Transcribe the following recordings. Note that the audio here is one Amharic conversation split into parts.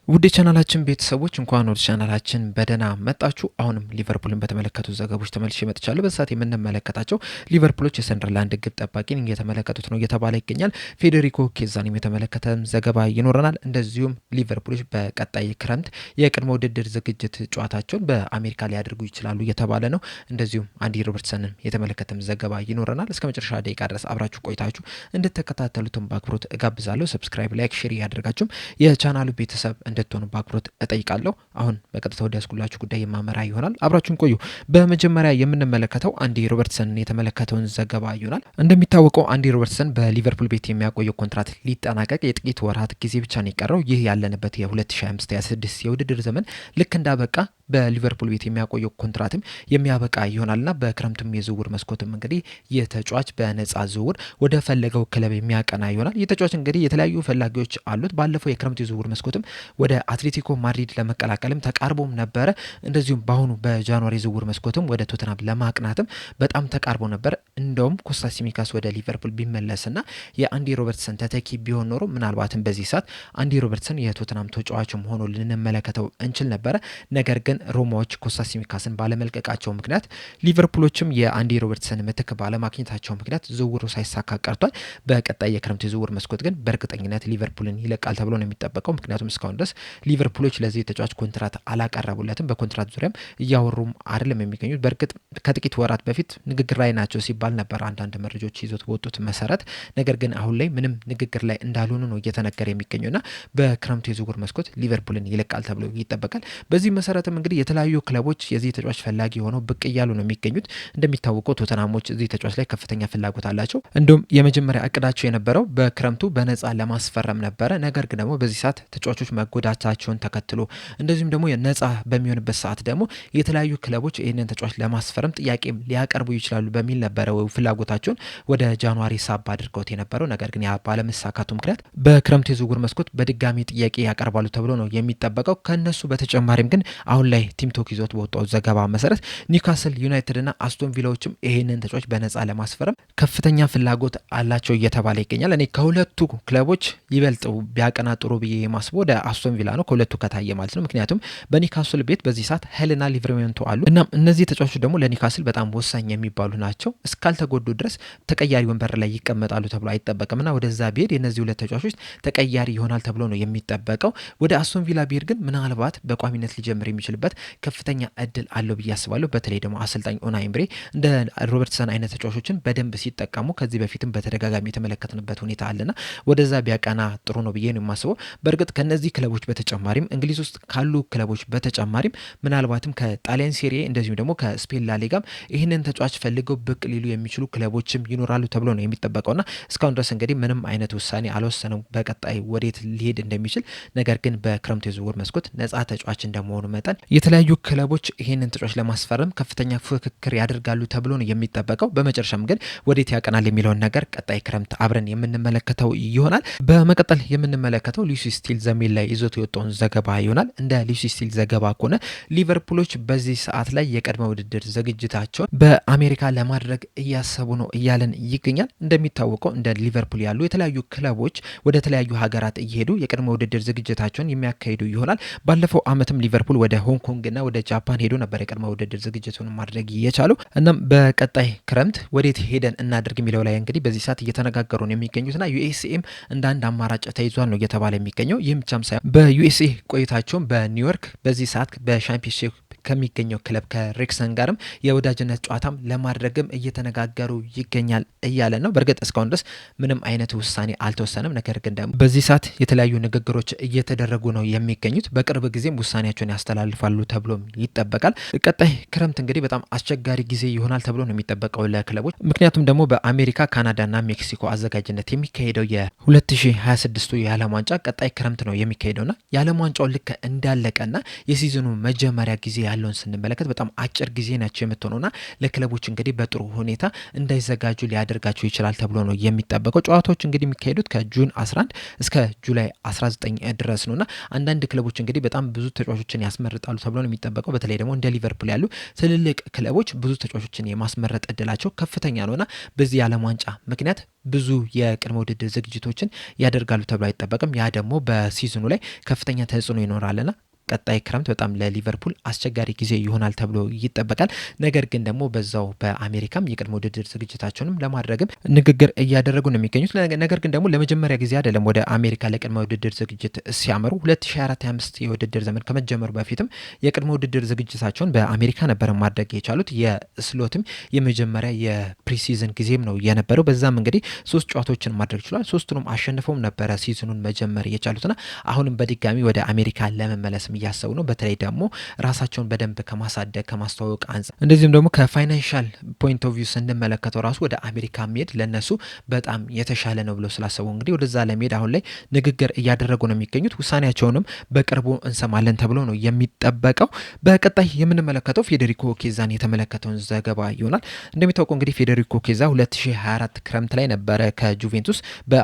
ውድ ቻናላችን ቤተሰቦች እንኳን ወደ ቻናላችን በደህና መጣችሁ። አሁንም ሊቨርፑልን በተመለከቱ ዘገቦች ተመልሼ መጥቻለሁ። በሰዓት የምንመለከታቸው ሊቨርፑሎች የሰንደርላንድ ግብ ጠባቂን እየተመለከቱት ነው እየተባለ ይገኛል። ፌዴሪኮ ኬዛንም የተመለከተ ዘገባ ይኖረናል። እንደዚሁም ሊቨርፑሎች በቀጣይ ክረምት የቅድመ ውድድር ዝግጅት ጨዋታቸውን በአሜሪካ ሊያደርጉ ይችላሉ እየተባለ ነው። እንደዚሁም አንዲ ሮበርትሰንን የተመለከተም ዘገባ ይኖረናል። እስከ መጨረሻ ደቂቃ ድረስ አብራችሁ ቆይታችሁ እንድትከታተሉትም በአክብሮት እጋብዛለሁ። ሰብስክራይብ፣ ላይክ፣ ሼር እያደረጋችሁም የቻናሉ ቤተሰብ እንድትሆኑ በአክብሮት እጠይቃለሁ። አሁን በቀጥታ ወደ ያስኩላችሁ ጉዳይ የማመራ ይሆናል። አብራችሁን ቆዩ። በመጀመሪያ የምንመለከተው አንዲ ሮበርትሰንን የተመለከተውን ዘገባ ይሆናል። እንደሚታወቀው አንዲ ሮበርትሰን በሊቨርፑል ቤት የሚያቆየው ኮንትራት ሊጠናቀቅ የጥቂት ወራት ጊዜ ብቻ ነው የቀረው። ይህ ያለንበት የ2025/26 የውድድር ዘመን ልክ እንዳበቃ በሊቨርፑል ቤት የሚያቆየው ኮንትራትም የሚያበቃ ይሆናልና በክረምቱም የዝውውር መስኮትም እንግዲህ የተጫዋች በነጻ ዝውውር ወደ ፈለገው ክለብ የሚያቀና ይሆናል። የተጫዋች እንግዲህ የተለያዩ ፈላጊዎች አሉት። ባለፈው የክረምቱ የዝውውር መስኮትም ወደ አትሌቲኮ ማድሪድ ለመቀላቀልም ተቃርቦም ነበረ። እንደዚሁም በአሁኑ በጃንዋሪ ዝውውር መስኮትም ወደ ቶተናም ለማቅናትም በጣም ተቃርቦ ነበር። እንደውም ኮስታስ ሲሚካስ ወደ ሊቨርፑል ቢመለስና የአንዲ ሮበርትሰን ተተኪ ቢሆን ኖሮ ምናልባትም በዚህ ሰዓት አንዲ ሮበርትሰን የቶተናም ተጫዋችም ሆኖ ልንመለከተው እንችል ነበረ። ነገር ግን ሮማዎች ኮስታስ ሲሚካስን ባለመልቀቃቸው ምክንያት ሊቨርፑሎችም የአንዲ ሮበርትሰን ምትክ ባለማግኘታቸው ምክንያት ዝውውሩ ሳይሳካ ቀርቷል። በቀጣይ የክረምት የዝውውር መስኮት ግን በእርግጠኝነት ሊቨርፑልን ይለቃል ተብሎ ነው የሚጠበቀው። ምክንያቱም እስካሁን ድረስ ሊቨርፑሎች ለዚህ ተጫዋች ኮንትራት አላቀረቡለትም። በኮንትራት ዙሪያም እያወሩም አይደለም የሚገኙት። በእርግጥ ከጥቂት ወራት በፊት ንግግር ላይ ናቸው ሲባል ነበር አንዳንድ መረጃዎች ይዞት በወጡት መሰረት። ነገር ግን አሁን ላይ ምንም ንግግር ላይ እንዳልሆኑ ነው እየተነገረ የሚገኘውና በክረምቱ የዝውውር መስኮት ሊቨርፑልን ይለቃል ተብሎ ይጠበቃል። በዚህ መሰረትም እንግዲህ የተለያዩ ክለቦች የዚህ ተጫዋች ፈላጊ ሆነው ብቅ እያሉ ነው የሚገኙት። እንደሚታወቀው ቶተናሞች እዚህ ተጫዋች ላይ ከፍተኛ ፍላጎት አላቸው። እንዲሁም የመጀመሪያ እቅዳቸው የነበረው በክረምቱ በነጻ ለማስፈረም ነበረ። ነገር ግን ደግሞ በዚህ ሰዓት ተጫዋቾች መጎዳታቸውን ተከትሎ እንደዚሁም ደግሞ ነጻ በሚሆንበት ሰዓት ደግሞ የተለያዩ ክለቦች ይህንን ተጫዋች ለማስፈረም ጥያቄ ሊያቀርቡ ይችላሉ በሚል ነበረ ፍላጎታቸውን ወደ ጃንዋሪ ሳብ አድርገውት የነበረው። ነገር ግን ያ ባለመሳካቱ ምክንያት በክረምቱ የዝውውር መስኮት በድጋሚ ጥያቄ ያቀርባሉ ተብሎ ነው የሚጠበቀው። ከነሱ በተጨማሪም ግን አሁን ላይ ቲም ቶክ ይዞት በወጣው ዘገባ መሰረት ኒውካስል ዩናይትድ እና አስቶን ቪላዎችም ይሄንን ተጫዋች በነጻ ለማስፈረም ከፍተኛ ፍላጎት አላቸው እየተባለ ይገኛል። እኔ ከሁለቱ ክለቦች ይበልጥ ቢያቀና ጥሩ ብዬ የማስበው ወደ አስቶን ቪላ ነው፣ ከሁለቱ ከታየ ማለት ነው። ምክንያቱም በኒውካስል ቤት በዚህ ሰዓት ሄልና ሊቨርሜንቶ አሉ። እናም እነዚህ ተጫዋቾች ደግሞ ለኒውካስል በጣም ወሳኝ የሚባሉ ናቸው። እስካልተጎዱ ድረስ ተቀያሪ ወንበር ላይ ይቀመጣሉ ተብሎ አይጠበቅምና ወደዛ ቢሄድ የእነዚህ ሁለት ተጫዋቾች ተቀያሪ ይሆናል ተብሎ ነው የሚጠበቀው። ወደ አስቶን ቪላ ቢሄድ ግን ምናልባት በቋሚነት ሊጀምር የሚችልበት ከፍተኛ እድል አለው ብዬ አስባለሁ። በተለይ ደግሞ አሰልጣኝ ኡናይ ኤምሬ እንደ ሮበርትሰን አይነት ተጫዋቾችን በደንብ ሲጠቀሙ ከዚህ በፊትም በተደጋጋሚ የተመለከትንበት ሁኔታ አለና ወደዛ ቢያቀና ጥሩ ነው ብዬ ነው የማስበው። በእርግጥ ከነዚህ ክለቦች በተጨማሪም እንግሊዝ ውስጥ ካሉ ክለቦች በተጨማሪም ምናልባትም ከጣሊያን ሴሪኤ እንደዚሁም ደግሞ ከስፔን ላሊጋም ይህንን ተጫዋች ፈልገው ብቅ ሊሉ የሚችሉ ክለቦችም ይኖራሉ ተብሎ ነው የሚጠበቀውና እስካሁን ድረስ እንግዲህ ምንም አይነት ውሳኔ አልወሰነም በቀጣይ ወዴት ሊሄድ እንደሚችል። ነገር ግን በክረምት የዝውውር መስኮት ነጻ ተጫዋች እንደመሆኑ መጠን የተለያዩ ክለቦች ይህንን ተጫዋች ለማስፈረም ከፍተኛ ፍክክር ያደርጋሉ ተብሎ ነው የሚጠበቀው። በመጨረሻም ግን ወዴት ያቀናል የሚለውን ነገር ቀጣይ ክረምት አብረን የምንመለከተው ይሆናል። በመቀጠል የምንመለከተው ሉሲ ስቲል ዘሚል ላይ ይዞት የወጣውን ዘገባ ይሆናል። እንደ ሉሲ ስቲል ዘገባ ከሆነ ሊቨርፑሎች በዚህ ሰዓት ላይ የቅድመ ውድድር ዝግጅታቸውን በአሜሪካ ለማድረግ እያሰቡ ነው እያለን ይገኛል። እንደሚታወቀው እንደ ሊቨርፑል ያሉ የተለያዩ ክለቦች ወደ ተለያዩ ሀገራት እየሄዱ የቅድመ ውድድር ዝግጅታቸውን የሚያካሂዱ ይሆናል። ባለፈው ዓመትም ሊቨርፑል ወደ ሆንግ ኮንግ እና ወደ ጃፓን ሄዶ ነበር የቅድመ ውድድር ዝግጅቱን ማድረግ የቻለው። እናም በቀጣይ ክረምት ወዴት ሄደን እናድርግ የሚለው ላይ እንግዲህ በዚህ ሰዓት እየተነጋገሩ ነው የሚገኙትና ዩኤስኤም እንደ አንድ አማራጭ ተይዟል ነው እየተባለ የሚገኘው። ይህም ብቻም ሳይሆን በዩኤስኤ ቆይታቸውን በኒውዮርክ በዚህ ሰዓት በሻምፒዮንሺፕ ከሚገኘው ክለብ ከሬክሰን ጋርም የወዳጅነት ጨዋታም ለማድረግም እየተነጋገሩ ይገኛል እያለ ነው። በእርግጥ እስካሁን ድረስ ምንም አይነት ውሳኔ አልተወሰነም። ነገር ግን ደግሞ በዚህ ሰዓት የተለያዩ ንግግሮች እየተደረጉ ነው የሚገኙት። በቅርብ ጊዜም ውሳኔያቸውን ያስተላልፋሉ ተብሎም ይጠበቃል። ቀጣይ ክረምት እንግዲህ በጣም አስቸጋሪ ጊዜ ይሆናል ተብሎ ነው የሚጠበቀው ለክለቦች። ምክንያቱም ደግሞ በአሜሪካ ካናዳና ሜክሲኮ አዘጋጅነት የሚካሄደው የ2026ቱ የዓለም ዋንጫ ቀጣይ ክረምት ነው የሚካሄደውና የዓለም ዋንጫው ልክ እንዳለቀና የሲዝኑ መጀመሪያ ጊዜ ያለውን ስንመለከት በጣም አጭር ጊዜ ናቸው የምትሆነውና ለክለቦች እንግዲህ በጥሩ ሁኔታ እንዳይዘጋጁ ሊያደርጋቸው ይችላል ተብሎ ነው የሚጠበቀው። ጨዋታዎች እንግዲህ የሚካሄዱት ከጁን 11 እስከ ጁላይ 19 ድረስ ነውና አንዳንድ ክለቦች እንግዲህ በጣም ብዙ ተጫዋቾችን ያስመርጣሉ ተብሎ ነው የሚጠበቀው። በተለይ ደግሞ እንደ ሊቨርፑል ያሉ ትልልቅ ክለቦች ብዙ ተጫዋቾችን የማስመረጥ እድላቸው ከፍተኛ ነውና በዚህ የዓለም ዋንጫ ምክንያት ብዙ የቅድመ ውድድር ዝግጅቶችን ያደርጋሉ ተብሎ አይጠበቅም። ያ ደግሞ በሲዝኑ ላይ ከፍተኛ ተጽዕኖ ይኖራልና ቀጣይ ክረምት በጣም ለሊቨርፑል አስቸጋሪ ጊዜ ይሆናል ተብሎ ይጠበቃል። ነገር ግን ደግሞ በዛው በአሜሪካም የቅድመ ውድድር ዝግጅታቸውንም ለማድረግም ንግግር እያደረጉ ነው የሚገኙት። ነገር ግን ደግሞ ለመጀመሪያ ጊዜ አይደለም ወደ አሜሪካ ለቅድመ ውድድር ዝግጅት ሲያመሩ 2024/25 የውድድር ዘመን ከመጀመሩ በፊትም የቅድመ ውድድር ዝግጅታቸውን በአሜሪካ ነበር ማድረግ የቻሉት። የስሎትም የመጀመሪያ የፕሪሲዝን ጊዜም ነው የነበረው። በዛም እንግዲህ 3 ጨዋታዎችን ማድረግ ችሏል። 3ቱንም አሸንፈውም ነበረ ሲዝኑን መጀመር የቻሉትና አሁንም በድጋሚ ወደ አሜሪካ ለመመለስ እያሰቡ ነው። በተለይ ደግሞ ራሳቸውን በደንብ ከማሳደግ ከማስተዋወቅ አንጻር እንደዚሁም ደግሞ ከፋይናንሻል ፖይንት ኦፍ ቪው ስንመለከተው ራሱ ወደ አሜሪካ መሄድ ለነሱ በጣም የተሻለ ነው ብሎ ስላሰቡ እንግዲህ ወደዛ ለመሄድ አሁን ላይ ንግግር እያደረጉ ነው የሚገኙት። ውሳኔያቸውንም በቅርቡ እንሰማለን ተብሎ ነው የሚጠበቀው። በቀጣይ የምንመለከተው ፌዴሪኮ ኬዛን የተመለከተውን ዘገባ ይሆናል። እንደሚታወቀው እንግዲህ ፌዴሪኮ ኬዛ 2024 ክረምት ላይ ነበረ ከጁቬንቱስ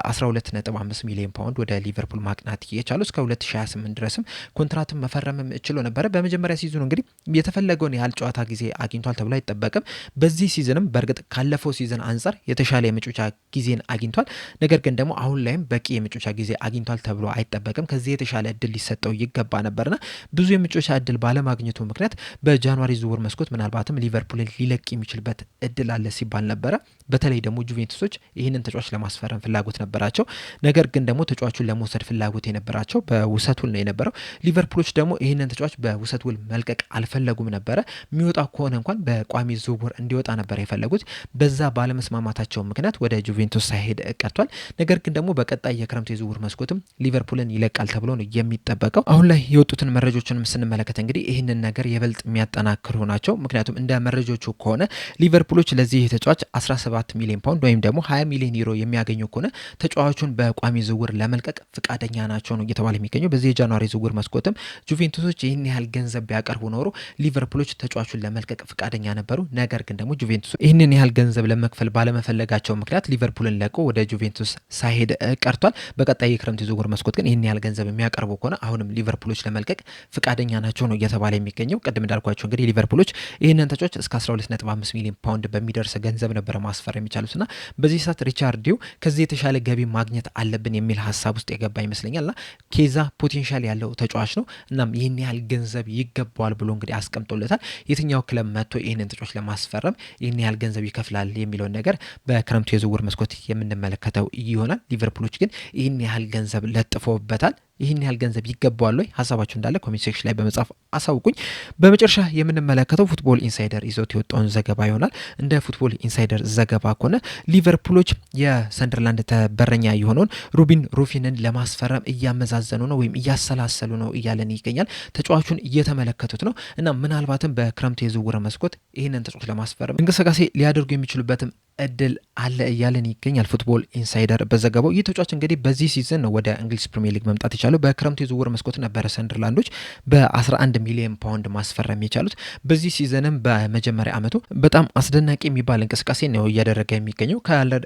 በ12.5 ሚሊዮን ፓውንድ ወደ ሊቨርፑል ማቅናት የቻለው። እስከ 2028 ድረስም ኮንትራት መፈረምም ችሎ ነበረ። በመጀመሪያ ሲዝኑ እንግዲህ የተፈለገውን ያህል ጨዋታ ጊዜ አግኝቷል ተብሎ አይጠበቅም። በዚህ ሲዝንም በእርግጥ ካለፈው ሲዝን አንጻር የተሻለ የመጫወቻ ጊዜን አግኝቷል። ነገር ግን ደግሞ አሁን ላይም በቂ የመጫወቻ ጊዜ አግኝቷል ተብሎ አይጠበቅም። ከዚህ የተሻለ እድል ሊሰጠው ይገባ ነበርና ብዙ የመጫወቻ እድል ባለማግኘቱ ምክንያት በጃንዋሪ ዝውውር መስኮት ምናልባትም ሊቨርፑልን ሊለቅ የሚችልበት እድል አለ ሲባል ነበረ። በተለይ ደግሞ ጁቬንቱሶች ይህንን ተጫዋች ለማስፈረም ፍላጎት ነበራቸው። ነገር ግን ደግሞ ተጫዋቹን ለመውሰድ ፍላጎት የነበራቸው በውሰት ውል ነው የነበረው። ሊቨርፑሎች ደግሞ ይህንን ተጫዋች በውሰት ውል መልቀቅ አልፈለጉም ነበረ። የሚወጣ ከሆነ እንኳን በቋሚ ዝውውር እንዲወጣ ነበር የፈለጉት። በዛ ባለመስማማታቸው ምክንያት ወደ ጁቬንቱስ ሳይሄድ ቀርቷል። ነገር ግን ደግሞ በቀጣይ የክረምት የዝውውር መስኮትም ሊቨርፑልን ይለቃል ተብሎ ነው የሚጠበቀው። አሁን ላይ የወጡትን መረጃዎችንም ስንመለከት እንግዲህ ይህንን ነገር የበልጥ የሚያጠናክሩ ናቸው። ምክንያቱም እንደ መረጃዎቹ ከሆነ ሊቨርፑሎች ለዚህ ተጫዋች 17 ሚሊዮን ፓውንድ ወይም ደግሞ 20 ሚሊዮን ዩሮ የሚያገኙ ከሆነ ተጫዋቹን በቋሚ ዝውውር ለመልቀቅ ፍቃደኛ ናቸው ነው እየተባለ የሚገኘው። በዚህ የጃንዋሪ ዝውውር መስኮትም ጁቬንቱሶች ይህን ያህል ገንዘብ ቢያቀርቡ ኖሮ ሊቨርፑሎች ተጫዋቹን ለመልቀቅ ፍቃደኛ ነበሩ። ነገር ግን ደግሞ ጁቬንቱስ ይህንን ያህል ገንዘብ ለመክፈል ባለመፈለጋቸው ምክንያት ሊቨርፑልን ለቆ ወደ ጁቬንቱስ ሳይሄድ ቀርቷል። በቀጣይ የክረምት የዝውውር መስኮት ግን ይህን ያህል ገንዘብ የሚያቀርቡ ከሆነ አሁንም ሊቨርፑሎች ለመልቀቅ ፍቃደኛ ናቸው ነው እየተባለ የሚገኘው። ቅድም እንዳልኳቸው እንግዲህ ሊቨርፑሎች ይህንን ተጫዋች እስከ 12.5 ሚሊዮን ፓውንድ በሚደርስ ገንዘብ ነበረ ማስፈር የሚቻሉትና በዚህ ሰዓት ሪቻርድ ዲው ከዚህ የተሻለ ገቢ ማግኘት አለብን የሚል ሀሳብ ውስጥ የገባ ይመስለኛልና ኬዛ ፖቴንሻል ያለው ተጫዋች ነው። እናም ይህን ያህል ገንዘብ ይገባዋል ብሎ እንግዲህ አስቀምጦለታል። የትኛው ክለብ መጥቶ ይህንን ተጫዋች ለማስፈረም ይህን ያህል ገንዘብ ይከፍላል የሚለውን ነገር በክረምቱ የዝውውር መስኮት የምንመለከተው ይሆናል። ሊቨርፑሎች ግን ይህን ያህል ገንዘብ ለጥፎበታል። ይህን ያህል ገንዘብ ይገባዋል ወይ? ሀሳባችሁ እንዳለ ኮሜንት ሴክሽን ላይ በመጻፍ አሳውቁኝ። በመጨረሻ የምንመለከተው ፉትቦል ኢንሳይደር ይዞት የወጣውን ዘገባ ይሆናል። እንደ ፉትቦል ኢንሳይደር ዘገባ ከሆነ ሊቨርፑሎች የሰንደርላንድ በረኛ የሆነውን ሩቢን ሩፊንን ለማስፈረም እያመዛዘኑ ነው ወይም እያሰላሰሉ ነው እያለን ይገኛል። ተጫዋቹን እየተመለከቱት ነው እና ምናልባትም በክረምት የዝውውር መስኮት ይህንን ተጫዋች ለማስፈረም እንቅስቃሴ ሊያደርጉ የሚችሉበትም እድል አለ እያለን ይገኛል ፉትቦል ኢንሳይደር በዘገባው። ይህ ተጫዋች እንግዲህ በዚህ ሲዝን ነው ወደ እንግሊዝ ፕሪሚየር ሊግ መምጣት የቻለው። በክረምቱ የዝውውር መስኮት ነበረ ሰንደርላንዶች በ11 ሚሊዮን ፓውንድ ማስፈረም የቻሉት። በዚህ ሲዝንም በመጀመሪያ ዓመቱ በጣም አስደናቂ የሚባል እንቅስቃሴ ነው እያደረገ የሚገኘው።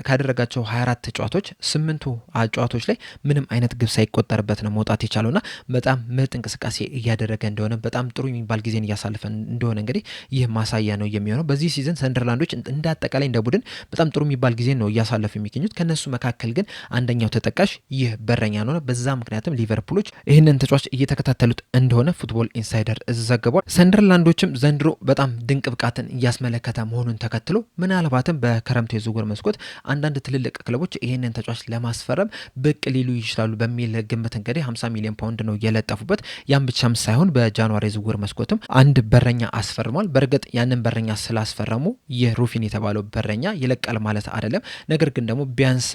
ካደረጋቸው 24 ጨዋታዎች 8ቱ ጨዋታዎች ላይ ምንም አይነት ግብ ሳይቆጠርበት ነው መውጣት የቻለውና በጣም ምርጥ እንቅስቃሴ እያደረገ እንደሆነ በጣም ጥሩ የሚባል ጊዜን እያሳለፈ እንደሆነ እንግዲህ ይህ ማሳያ ነው የሚሆነው። በዚህ ሲዝን ሰንደርላንዶች እንደ አጠቃላይ እንደ ቡድን በጣም ጥሩ የሚባል ጊዜ ነው እያሳለፉ የሚገኙት። ከነሱ መካከል ግን አንደኛው ተጠቃሽ ይህ በረኛ ነው። በዛ ምክንያትም ሊቨርፑሎች ይህንን ተጫዋች እየተከታተሉት እንደሆነ ፉትቦል ኢንሳይደር ዘግቧል። ሰንደርላንዶችም ዘንድሮ በጣም ድንቅ ብቃትን እያስመለከተ መሆኑን ተከትሎ ምናልባትም በክረምቱ የዝውውር መስኮት አንዳንድ ትልልቅ ክለቦች ይህንን ተጫዋች ለማስፈረም ብቅ ሊሉ ይችላሉ በሚል ግምት እንግዲህ 50 ሚሊዮን ፓውንድ ነው የለጠፉበት። ያም ብቻም ሳይሆን በጃንዋሪ የዝውውር መስኮትም አንድ በረኛ አስፈርሟል። በእርግጥ ያንን በረኛ ስላስፈረሙ ይህ ሩፊን የተባለው በረኛ ይለቃል ማለት አይደለም። ነገር ግን ደግሞ ቢያንስ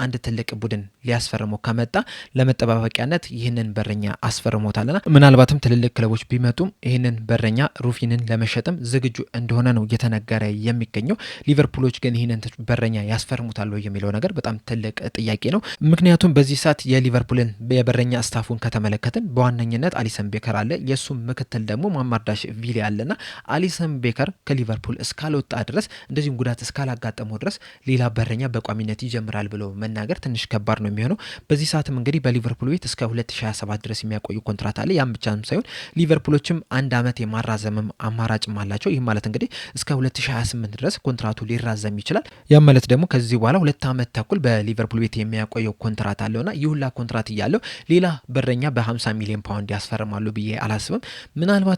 አንድ ትልቅ ቡድን ሊያስፈርመው ከመጣ ለመጠባበቂያነት ይህንን በረኛ አስፈርሞታልና ምናልባትም ትልልቅ ክለቦች ቢመጡም ይህንን በረኛ ሩፊንን ለመሸጥም ዝግጁ እንደሆነ ነው እየተነገረ የሚገኘው። ሊቨርፑሎች ግን ይህንን በረኛ ያስፈርሙታል የሚለው ነገር በጣም ትልቅ ጥያቄ ነው። ምክንያቱም በዚህ ሰዓት የሊቨርፑልን የበረኛ ስታፉን ከተመለከትን በዋነኝነት አሊሰን ቤከር አለ፣ የእሱም ምክትል ደግሞ ማማርዳሽ ቪሊ አለና አሊሰን ቤከር ከሊቨርፑል እስካልወጣ ድረስ እንደዚሁም ጉዳት እስካላጋጠመው ድረስ ሌላ በረኛ በቋሚነት ይጀምራል ብሎ መናገር ትንሽ ከባድ ነው የሚሆነው። በዚህ ሰዓትም እንግዲህ በሊቨርፑል ቤት እስከ 2027 ድረስ የሚያቆዩ ኮንትራት አለ። ያም ብቻም ሳይሆን ሊቨርፑሎችም አንድ አመት የማራዘምም አማራጭም አላቸው። ይህም ማለት እንግዲህ እስከ 2028 ድረስ ኮንትራቱ ሊራዘም ይችላል። ያም ማለት ደግሞ ከዚህ በኋላ 2 አመት ተኩል በሊቨርፑል ቤት የሚያቆየው ኮንትራት አለውና ይህ ሁላ ኮንትራት እያለው ሌላ በረኛ በ50 ሚሊዮን ፓውንድ ያስፈርማሉ ብዬ አላስብም።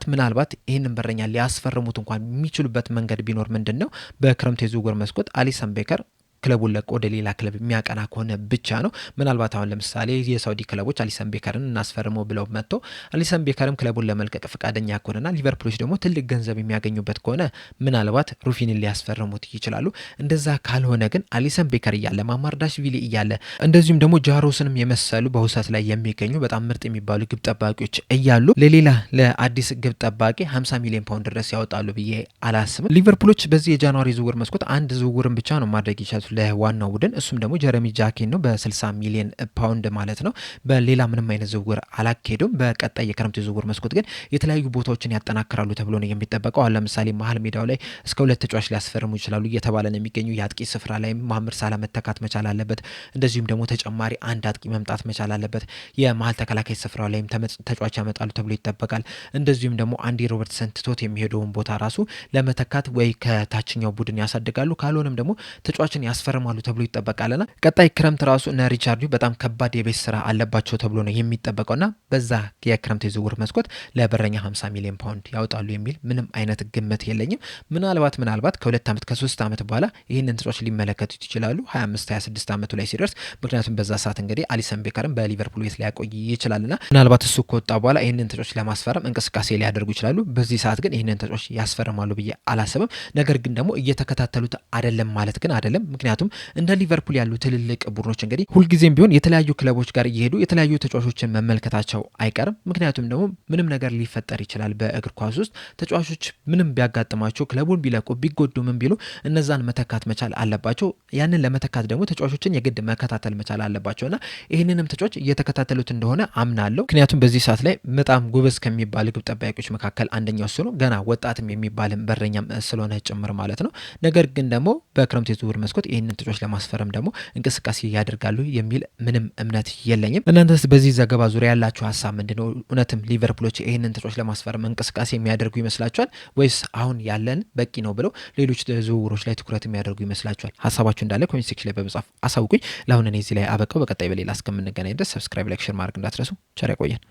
ምናልባት ይህንን በረኛ ሊያስፈርሙት እንኳን የሚችሉበት መንገድ ቢኖር ምንድን ነው በክረምት የዝውውር መስኮት አሊሰን ቤከር ክለቡን ለቆ ወደ ሌላ ክለብ የሚያቀና ከሆነ ብቻ ነው። ምናልባት አሁን ለምሳሌ የሳውዲ ክለቦች አሊሰን ቤከርን እናስፈርመው ብለው መጥቶ አሊሰን ቤከርም ክለቡን ለመልቀቅ ፈቃደኛ ከሆነና ሊቨርፑሎች ደግሞ ትልቅ ገንዘብ የሚያገኙበት ከሆነ ምናልባት ሩፊንን ሊያስፈርሙት ይችላሉ። እንደዛ ካልሆነ ግን አሊሰን ቤከር እያለ ማማርዳሽቪሊ እያለ እንደዚሁም ደግሞ ጃሮስንም የመሰሉ በውሰት ላይ የሚገኙ በጣም ምርጥ የሚባሉ ግብ ጠባቂዎች እያሉ ለአዲስ ግብ ጠባቂ 50 ሚሊዮን ፓውንድ ድረስ ያወጣሉ ብዬ አላስብም። ሊቨርፑሎች በዚህ የጃንዋሪ ዝውውር መስኮት አንድ ዝውውርን ብቻ ነው ማድረግ ይችላሉ ለዋናው ቡድን፣ እሱም ደግሞ ጀረሚ ጃኬን ነው በ60 ሚሊዮን ፓውንድ ማለት ነው። በሌላ ምንም አይነት ዝውውር አላካሄዱም። በቀጣይ የክረምት ዝውውር መስኮት ግን የተለያዩ ቦታዎችን ያጠናክራሉ ተብሎ ነው የሚጠበቀው። አሁን ለምሳሌ መሀል ሜዳው ላይ እስከ 2 ተጫዋች ሊያስፈርሙ ይችላሉ እየተባለ ነው የሚገኙ። የአጥቂ ስፍራ ላይ መሐመድ ሳላ መተካት መቻል አለበት። እንደዚሁም ደግሞ ተጨማሪ አንድ አጥቂ መምጣት መቻል አለበት። የመሀል ተከላካይ ስፍራው ላይም ተጫዋች ያመጣሉ ተብሎ ይጠበቃል። እንደዚሁም ደግሞ አንዲ ሮበርትሰን ትቶት የሚሄደውን ቦታ ራሱ ለመተካት ወይ ከታችኛው ቡድን ያሳድጋሉ፣ ካልሆነም ደግሞ ተጫዋችን ያስፈርማሉ ተብሎ ይጠበቃልና ቀጣይ ክረምት ራሱ እነ ሪቻርዱ በጣም ከባድ የቤት ስራ አለባቸው ተብሎ ነው የሚጠበቀውና በዛ የክረምት የዝውውር መስኮት ለበረኛ 50 ሚሊዮን ፓውንድ ያወጣሉ የሚል ምንም አይነት ግምት የለኝም። ምናልባት ከ2 ዓመት ከ3 ዓመት በኋላ ይህንን ተጫዋች ሊመለከቱት ይችላሉ 25-26 ዓመቱ ላይ ሲደርስ። ምክንያቱም በዛ ሰዓት እንግዲህ አሊሰን ቤከርም በሊቨርፑል ቤት ሊያቆይ ይችላልና ምናልባት እሱ ከወጣ በኋላ ይህንን ተጫዋች ለማስፈረም እንቅስቃሴ ሊያደርጉ ይችላሉ። በዚህ ሰዓት ግን ይህንን ተጫዋች ያስፈርማሉ ብዬ አላስብም። ነገር ግን ደግሞ እየተከታተሉት አይደለም ማለት ግን አይደለም። ምክንያቱም እንደ ሊቨርፑል ያሉ ትልልቅ ቡድኖች እንግዲህ ሁልጊዜም ቢሆን የተለያዩ ክለቦች ጋር እየሄዱ የተለያዩ ተጫዋቾችን መመልከታቸው አይቀርም። ምክንያቱም ደግሞ ምንም ነገር ሊፈጠር ይችላል በእግር ኳስ ውስጥ። ተጫዋቾች ምንም ቢያጋጥማቸው ክለቡን ቢለቁ ቢጎዱ ምን ቢሉ እነዛን መተካት መቻል አለባቸው። ያንን ለመተካት ደግሞ ተጫዋቾችን የግድ መከታተል መቻል አለባቸውና ይህንንም ተጫዋች እየተከታተሉት እንደሆነ አምናለሁ። ምክንያቱም በዚህ ሰዓት ላይ በጣም ጎበዝ ከሚባሉ ግብ ጠባቂዎች መካከል አንደኛው እሱ ነው። ገና ወጣትም የሚባልም በረኛም ስለሆነ ጭምር ማለት ነው። ነገር ግን ደግሞ በክረምት የዝውውር መስኮት ይህንን ተጫዋች ለማስፈረም ደግሞ እንቅስቃሴ ያደርጋሉ የሚል ምንም እምነት የለኝም። እናንተስ በዚህ ዘገባ ዙሪያ ያላችሁ ሀሳብ ምንድነው? እውነትም ሊቨርፑሎች ይህንን ተጫዋች ለማስፈረም እንቅስቃሴ የሚያደርጉ ይመስላችኋል ወይስ አሁን ያለን በቂ ነው ብለው ሌሎች ዝውውሮች ላይ ትኩረት የሚያደርጉ ይመስላችኋል? ሀሳባችሁ እንዳለ ኮሜንት ሴክሽን ላይ በመጻፍ አሳውቁኝ። ለአሁን እኔ እዚህ ላይ አበቃው። በቀጣይ በሌላ እስከምንገናኝ ድረስ ሰብስክራይብ፣ ላይክ፣ ሼር ማድረግ እንዳትረሱ። ቸር ያቆየን።